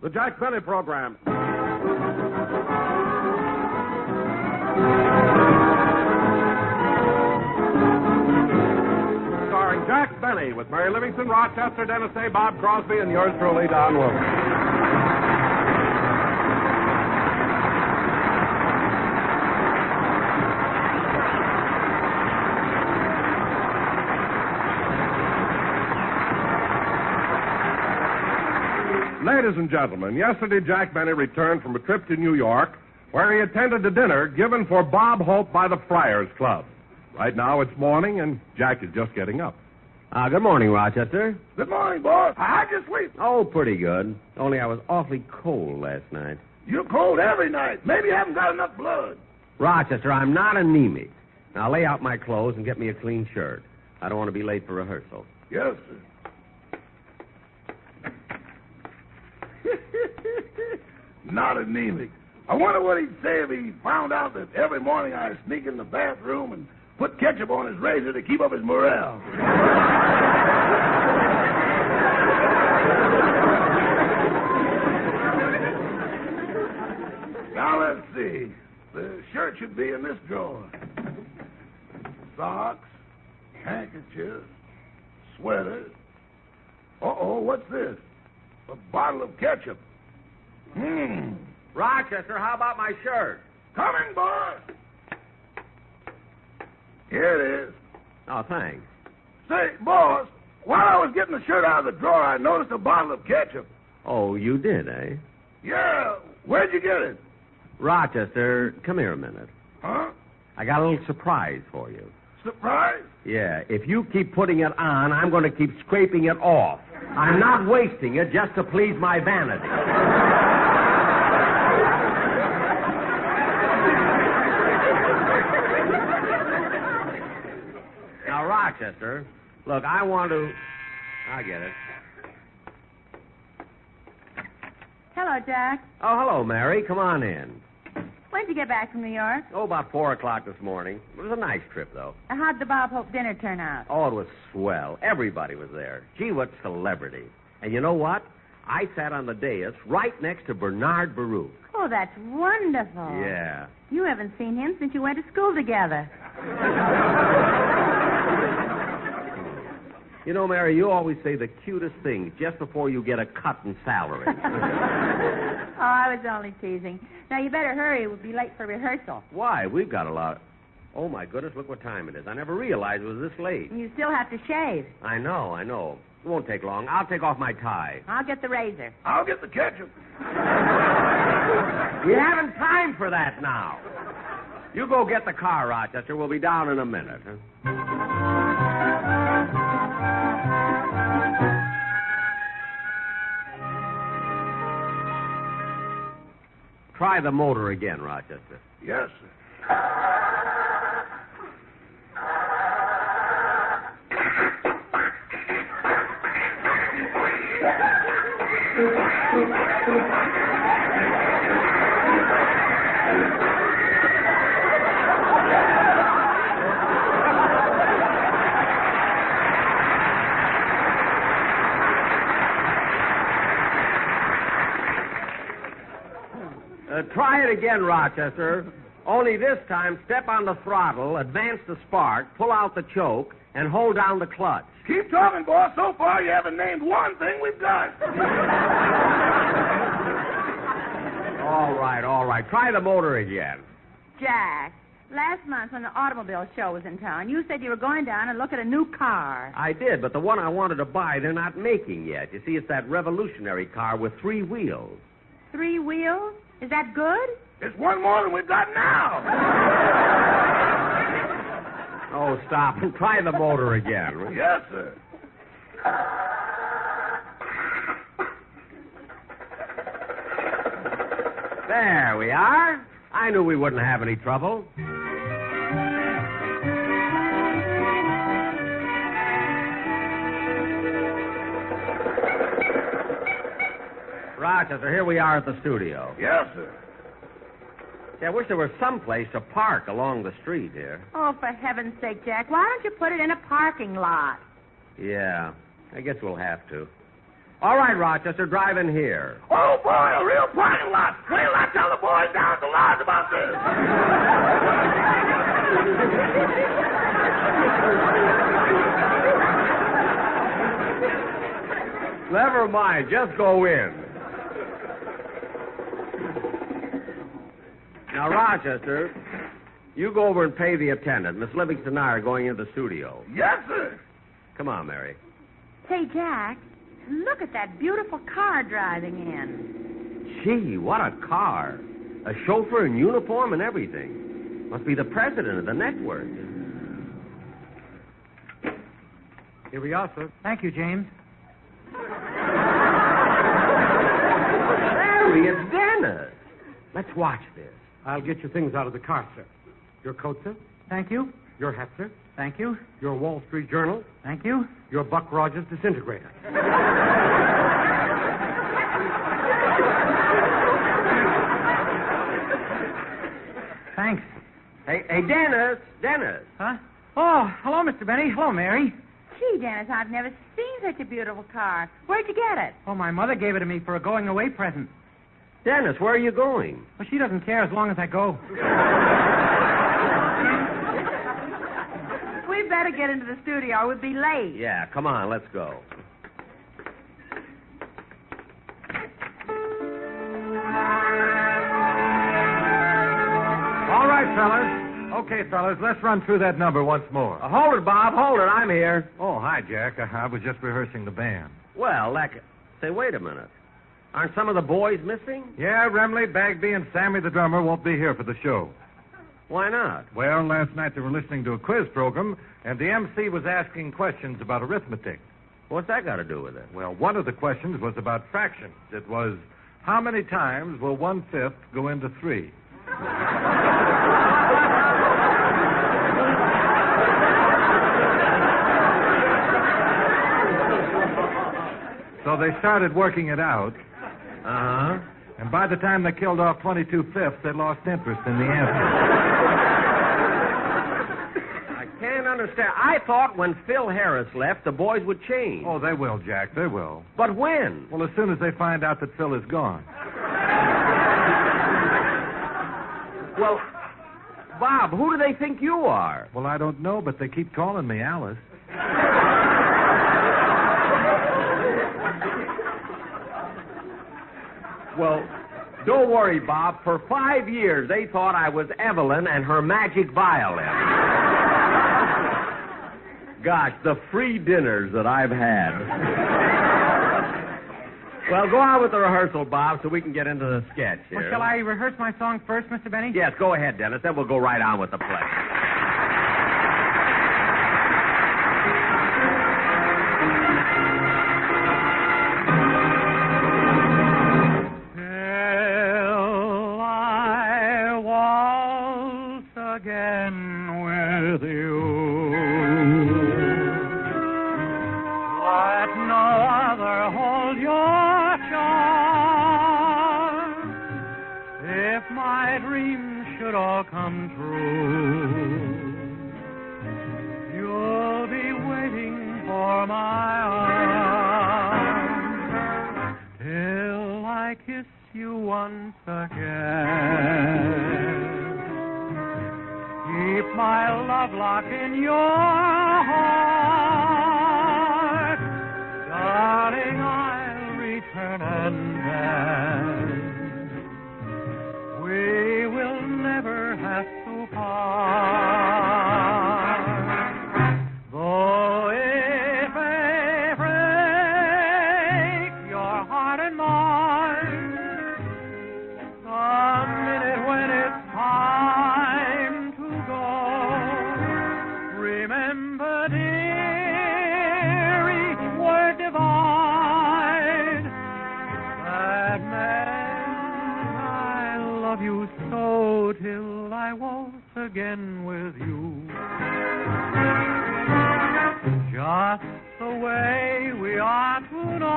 the Jack Benny Program. Starring Jack Benny with Mary Livingston, Rochester, Dennis A., Bob Crosby, and yours truly, Don Wilson. Ladies and gentlemen, yesterday Jack Benny returned from a trip to New York where he attended a dinner given for Bob Hope by the Friars Club. Right now it's morning, and Jack is just getting up. Good morning, Rochester. Good morning, boss. How'd you sleep? Oh, pretty good. Only I was awfully cold last night. You're cold every night. Maybe you haven't got enough blood. Rochester, I'm not anemic. Now lay out my clothes and get me a clean shirt. I don't want to be late for rehearsal. Yes, sir. Not anemic. I wonder what he'd say if he found out that every morning I sneak in the bathroom and put ketchup on his razor to keep up his morale. Now, let's see. The shirt should be in this drawer. Socks, handkerchiefs, sweaters. Uh-oh, what's this? A bottle of ketchup. Rochester, how about my shirt? Coming, boy. Here it is. Oh, thanks. Say, boss, while I was getting the shirt out of the drawer, I noticed a bottle of ketchup. Oh, you did, eh? Yeah. Where'd you get it? Rochester, come here a minute. Huh? I got a little surprise for you. Surprise? Yeah, if you keep putting it on, I'm going to keep scraping it off. I'm not wasting it just to please my vanity. Now, Rochester, look, I get it. Hello, Jack. Oh, hello, Mary. Come on in. When'd you get back from New York? Oh, about 4 o'clock this morning. It was a nice trip, though. How'd the Bob Hope dinner turn out? Oh, it was swell. Everybody was there. Gee, what celebrity. And you know what? I sat on the dais right next to Bernard Baruch. Oh, that's wonderful. Yeah. You haven't seen him since you went to school together. You know, Mary, you always say the cutest things just before you get a cut in salary. Oh, I was only teasing. Now, you better hurry. We'll be late for rehearsal. Why? We've got a lot. Oh, my goodness, look what time it is. I never realized it was this late. You still have to shave. I know. It won't take long. I'll take off my tie. I'll get the razor. I'll get the ketchup. We haven't time for that now. You go get the car, Rochester. We'll be down in a minute. Try the motor again, Rochester. Yes, sir. Try it again, Rochester. Only this time, step on the throttle, advance the spark, pull out the choke, and hold down the clutch. Keep talking, boss. So far, you haven't named one thing we've got. All right. Try the motor again. Jack, last month when the automobile show was in town, you said you were going down and look at a new car. I did, but the one I wanted to buy, they're not making yet. You see, it's that revolutionary car with 3 wheels. 3 wheels? Is that good? It's one more than we've got now. Oh, stop and try the motor again. Yes, sir. There we are. I knew we wouldn't have any trouble. Rochester, here we are at the studio. Yes, sir. I wish there was some place to park along the street here. Oh, for heaven's sake, Jack, why don't you put it in a parking lot? Yeah, I guess we'll have to. All right, Rochester, drive in here. Oh, boy, a real parking lot. Wait till I tell the boys down at the lodge about this. Never mind. Just go in. Now, Rochester, you go over and pay the attendant. Miss Livingston and I are going into the studio. Yes, sir. Come on, Mary. Say, Jack, look at that beautiful car driving in. Gee, what a car. A chauffeur in uniform and everything. Must be the president of the network. Here we are, sir. Thank you, James. Mary, it's Dennis. Let's watch this. I'll get your things out of the car, sir. Your coat, sir. Thank you. Your hat, sir. Thank you. Your Wall Street Journal. Thank you. Your Buck Rogers disintegrator. Thanks. Hey, Dennis. Dennis. Huh? Oh, hello, Mr. Benny. Hello, Mary. Gee, Dennis, I've never seen such a beautiful car. Where'd you get it? Oh, my mother gave it to me for a going-away present. Dennis, where are you going? Well, she doesn't care as long as I go. We better get into the studio or we'll be late. Yeah, come on, let's go. All right, fellas. Okay, fellas, let's run through that number once more. Hold it, Bob. Hold it. I'm here. Oh, hi, Jack. I was just rehearsing the band. Well, say, wait a minute. Aren't some of the boys missing? Yeah, Remley, Bagby, and Sammy the drummer won't be here for the show. Why not? Well, last night they were listening to a quiz program, and the MC was asking questions about arithmetic. What's that got to do with it? Well, one of the questions was about fractions. It was, how many times will 1/5 go into 3? So they started working it out. Uh-huh. And by the time they killed off 22/5, they lost interest in the answer. I can't understand. I thought when Phil Harris left, the boys would change. Oh, they will, Jack. They will. But when? Well, as soon as they find out that Phil is gone. Well, Bob, who do they think you are? Well, I don't know, but they keep calling me Alice. Well, don't worry, Bob. For 5 years, they thought I was Evelyn and her magic violin. Gosh, the free dinners that I've had. Well, go on with the rehearsal, Bob, so we can get into the sketch here. Well, shall I rehearse my song first, Mr. Benny? Yes, go ahead, Dennis. Then we'll go right on with the play. Come true. You'll be waiting for my arms till I kiss you once again. Keep my love lock in your heart, darling. I'll return and then we will never have to part. Though if I break your heart and mine, the minute when it's time to go, remember, dear, each word divine, that man, I love you so till I waltz again with you. Just the way we are tonight,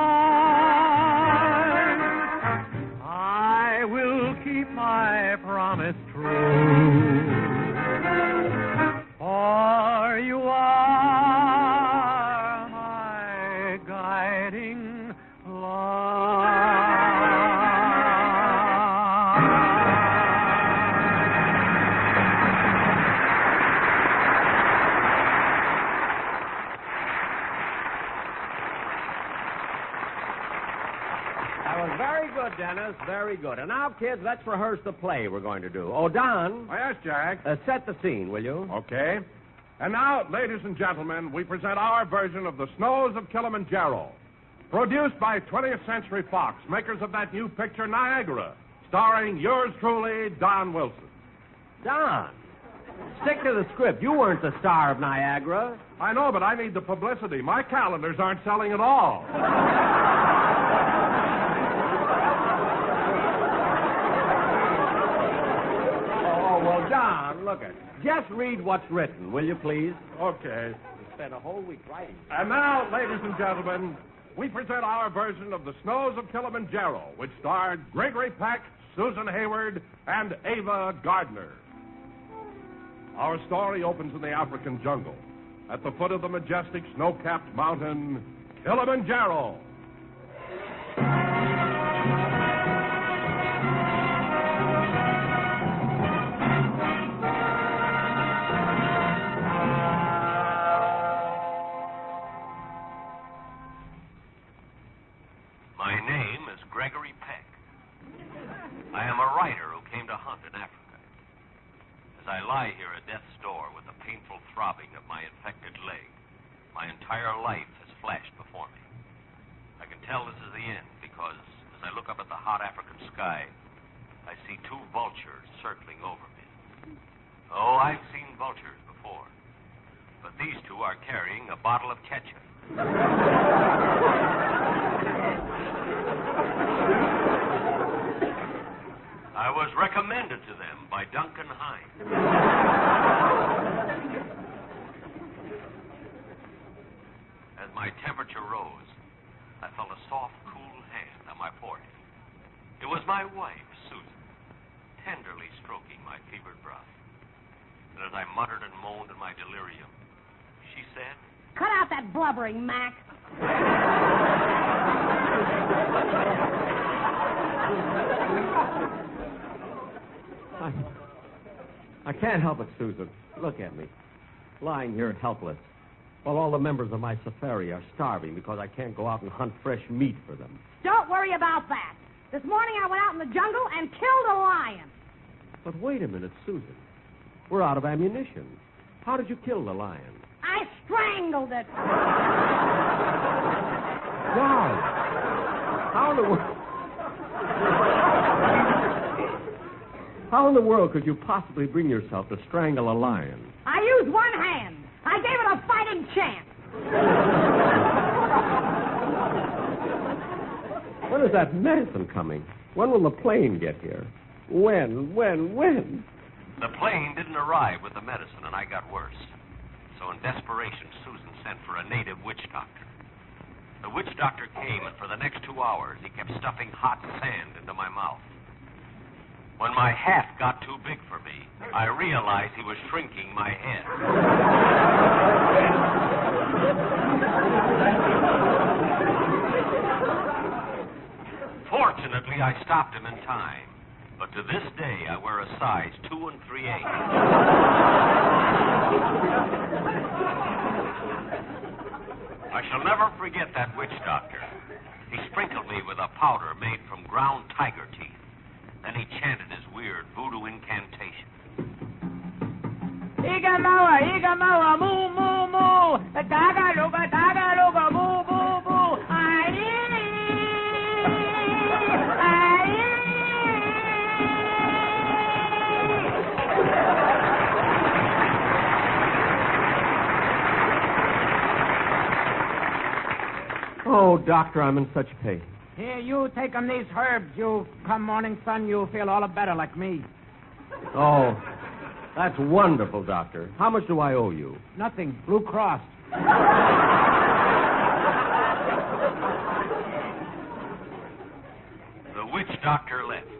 I will keep my promise true. For you are my guiding light. Very good, Dennis. Very good. And now, kids, let's rehearse the play we're going to do. Oh, Don. Oh, yes, Jack. Set the scene, will you? Okay. And now, ladies and gentlemen, we present our version of the Snows of Kilimanjaro. Produced by 20th Century Fox, makers of that new picture, Niagara, starring yours truly, Don Wilson. Don, stick to the script. You weren't the star of Niagara. I know, but I need the publicity. My calendars aren't selling at all. Oh, well, Don, look it. Just read what's written, will you, please? Okay. You spent a whole week writing. And now, ladies and gentlemen, we present our version of the Snows of Kilimanjaro, which starred Gregory Peck, Susan Hayward, and Ava Gardner. Our story opens in the African jungle, at the foot of the majestic snow-capped mountain, Kilimanjaro. My name is Gregory Peck. I am a writer who came to hunt in Africa. As I lie here at death's door with the painful throbbing of my infected leg, my entire life has flashed before me. I can tell this is the end because as I look up at the hot African sky, I see two vultures circling over me. Oh, I've seen vultures before, but these two are carrying a bottle of ketchup. I was recommended to them by Duncan Hines. As my temperature rose, I felt a soft, cool hand on my forehead. It was my wife, Susan, tenderly stroking my fevered brow. And as I muttered and moaned in my delirium, she said, "Cut out that blubbering, Mac." I can't help it, Susan. Look at me. Lying here helpless, while all the members of my safari are starving because I can't go out and hunt fresh meat for them. Don't worry about that. This morning I went out in the jungle and killed a lion. But wait a minute, Susan. We're out of ammunition. How did you kill the lion? I strangled it. God! How in the world could you possibly bring yourself to strangle a lion? I used one hand. I gave it a fighting chance. When is that medicine coming? When will the plane get here? When? The plane didn't arrive with the medicine, and I got worse. So in desperation, Susan sent for a native witch doctor. The witch doctor came, and for the next 2 hours, he kept stuffing hot sand into my mouth. When my hat got too big for me, I realized he was shrinking my head. Fortunately, I stopped him in time. But to this day, I wear a size 2 3/8. I shall never forget that witch doctor. He sprinkled me with a powder made from ground tiger teeth. Then he chanted his weird voodoo incantation. Iga moa, moo, moo, moo. Taga luga, moo, moo, moo. Oh, doctor, I'm in such pain. Here, you take 'em these herbs. You come morning sun, you'll feel all better like me. Oh, that's wonderful, doctor. How much do I owe you? Nothing. Blue Cross. The witch doctor left.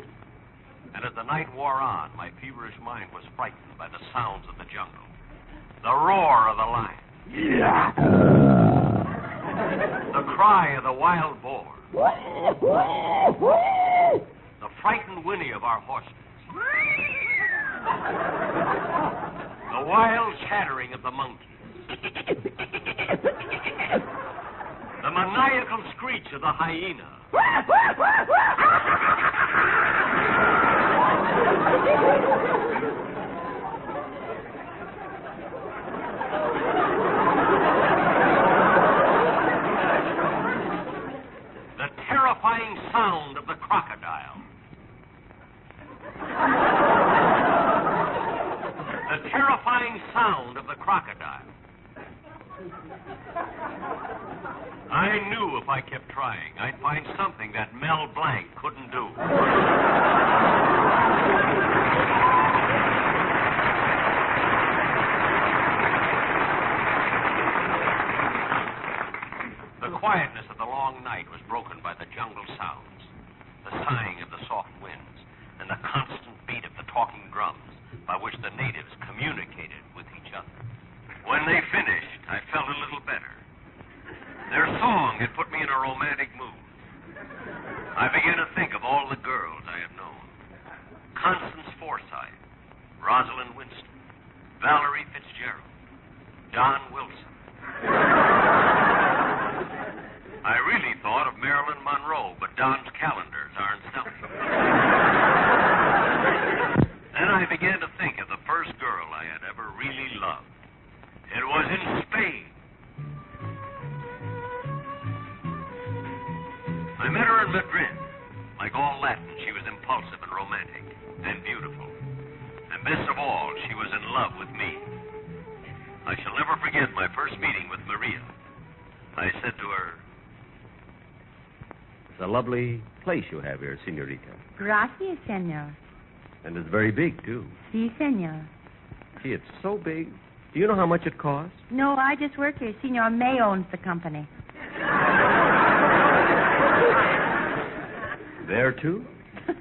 And as the night wore on, my feverish mind was frightened by the sounds of the jungle. The roar of the lion. The cry of the wild boar. The frightened whinny of our horses. The wild chattering of the monkeys. The maniacal screech of the hyena. The terrifying sound of the crocodile. The terrifying sound of the crocodile. I knew if I kept trying, I'd find something that Mel Blanc couldn't do. The quietness of the long night was broken by the jungle sounds, the sighing of the soft winds, and the constant beat of the talking drums by which the natives communicated with each other. When they finished, I felt a little better. Their song had put me in a romantic mood. I began to think of all the girls I had known. Constance Forsythe, Rosalind Winston, Valerie Fitzgerald, Don Wilson. I really thought of Marilyn Monroe, but Don's calendars aren't selling. Then I began to think of the first girl I had ever really loved. It was in Spain. I met her in Madrid. Like all Latin, she was impulsive and romantic and beautiful. And best of all, she was in love with me. I shall never forget my first meeting with Maria. I said to her, It's a lovely place you have here, Senorita. Gracias, senor. And it's very big, too. Si, senor. Gee, it's so big. Do you know how much it costs? No, I just work here. Senor May owns the company. There, too? that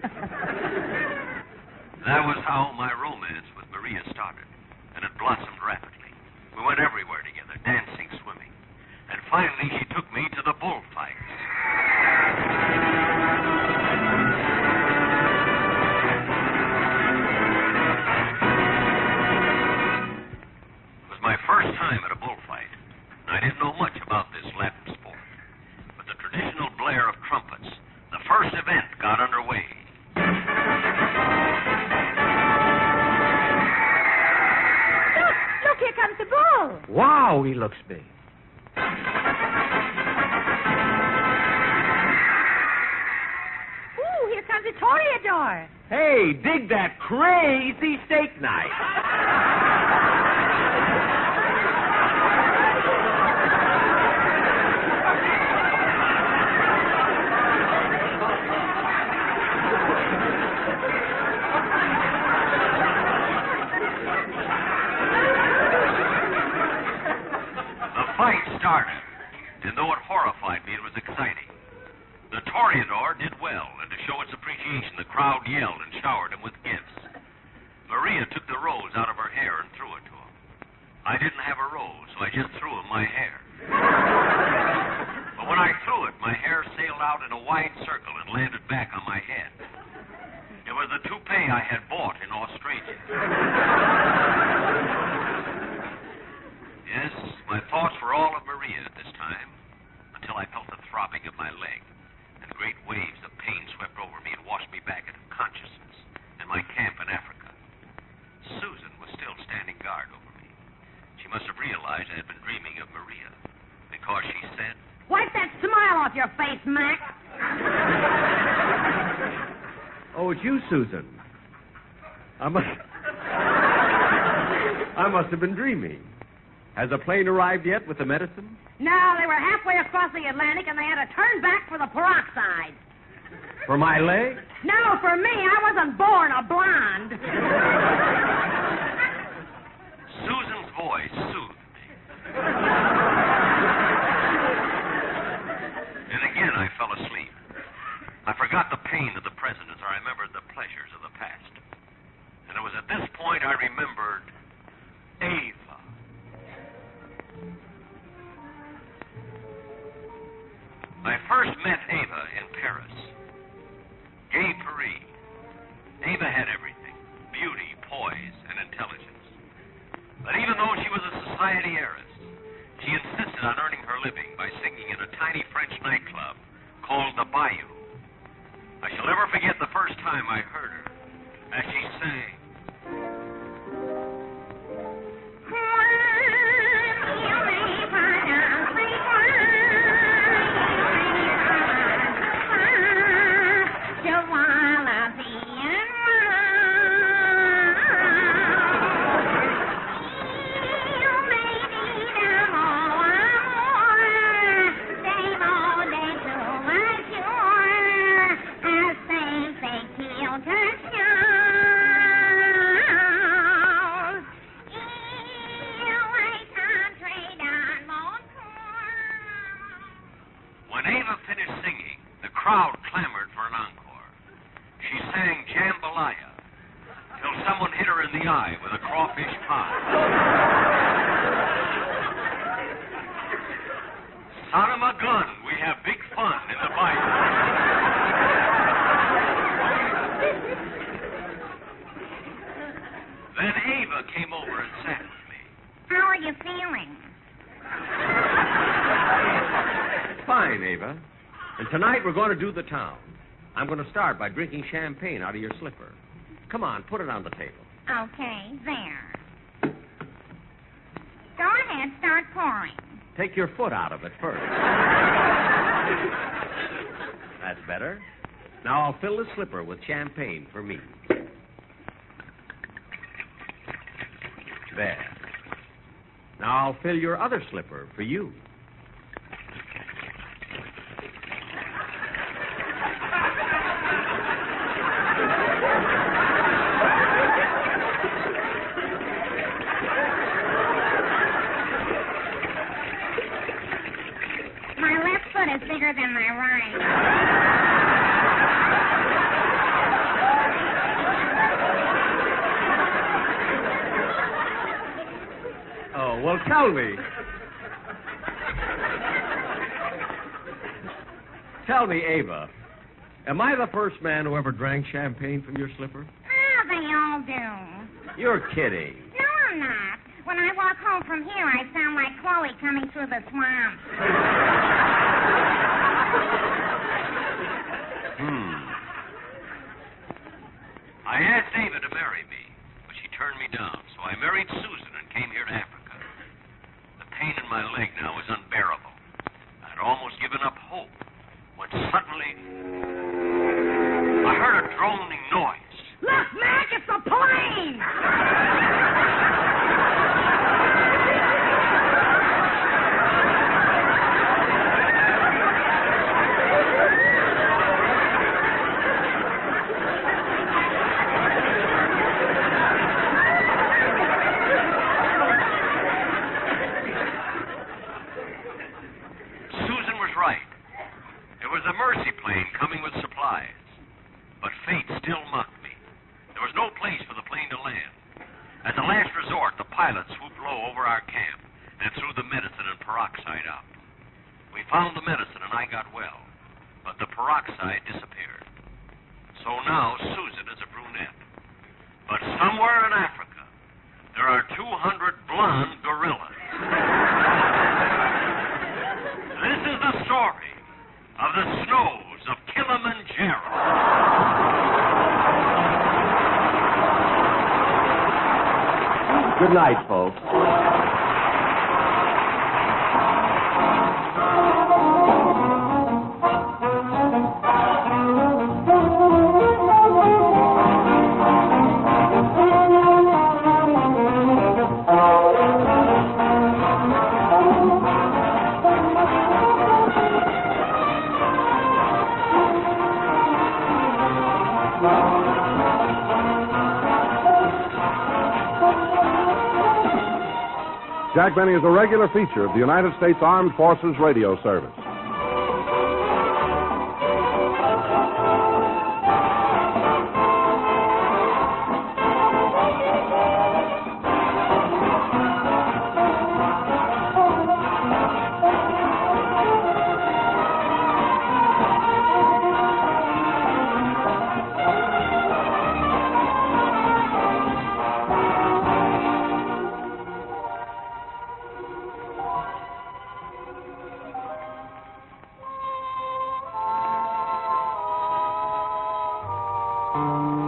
was how my romance with Maria started, and it blossomed rapidly. We went everywhere together, dancing, swimming. And finally, she took me to the bullfights. It was my first time at a bullfight. I didn't know much about this Latin sport. But the traditional blare of trumpets, the first event got underway. Look, here comes the bull. Wow, he looks big. Ooh, here comes the toreador. Hey, dig that crazy steak knife. Started, and though it horrified me, it was exciting. The toreador did well, and to show its appreciation, the crowd yelled and showered him with gifts. Maria took the rose out of her hair and threw it to him. I didn't have a rose, so I just threw him my hair. But when I threw it, my hair sailed out in a wide circle and landed back on my head. It was the toupee I had bought in Australia. Yes, my thoughts were all of Maria at this time, until I felt the throbbing of my leg, and great waves of pain swept over me and washed me back into consciousness in my camp in Africa. Susan was still standing guard over me. She must have realized I had been dreaming of Maria, because she said, Wipe that smile off your face, Mac. Oh, it's you, Susan. I must have been dreaming. Has the plane arrived yet with the medicine? No, they were halfway across the Atlantic, and they had to turn back for the peroxide. For my leg? No, for me. I wasn't born a blonde. Susan's voice soothed me. And again I fell asleep. I forgot the pain of the present as I remembered the pleasures of the past. And it was at this point I remembered Ava. I first met Ava in Paris. Gay Paris. Ava had everything. Beauty, poise, and intelligence. But even though she was a society heiress, she insisted on earning her living by singing in a tiny French nightclub called The Bayou. I shall never forget the first time I heard her as she sang. When Ava finished singing, the crowd clamored for an encore. She sang Jambalaya till someone hit her in the eye with a crawfish pie. Son of a gun, we have big fun in the Bible. Then Ava came over and sat with me. How are you feeling? Fine, Ava. And tonight we're going to do the town. I'm going to start by drinking champagne out of your slipper. Come on, put it on the table. Okay, there. Go ahead, start pouring. Take your foot out of it first. That's better. Now I'll fill the slipper with champagne for me. There. Now I'll fill your other slipper for you. My left foot is bigger than my right. Oh, well, tell me. Tell me, Ava, am I the first man who ever drank champagne from your slipper? Oh, they all do. You're kidding. No, I'm not. When I walk home from here, I sound like Chloe coming through the swamp. I asked Ava to marry me, but she turned me down, so I married Susan and came here to Africa. The pain in my leg now was unbearable. I'd almost given up hope when suddenly I heard a droning noise. Look, Mac, it's a plane! Susan was right. It was a mercy plane coming with supplies. But fate still mocked me. There was no place for the plane to land. As a last resort, the pilot swooped low over our camp and threw the medicine and peroxide up. We found the medicine and I got well, but the peroxide disappeared. So now Susan is a brunette. But somewhere in Africa, there are 200 blonde gorillas. This is the story of the Snows of Kilimanjaro. Good night, folks. Jack Benny is a regular feature of the United States Armed Forces Radio Service. Bye.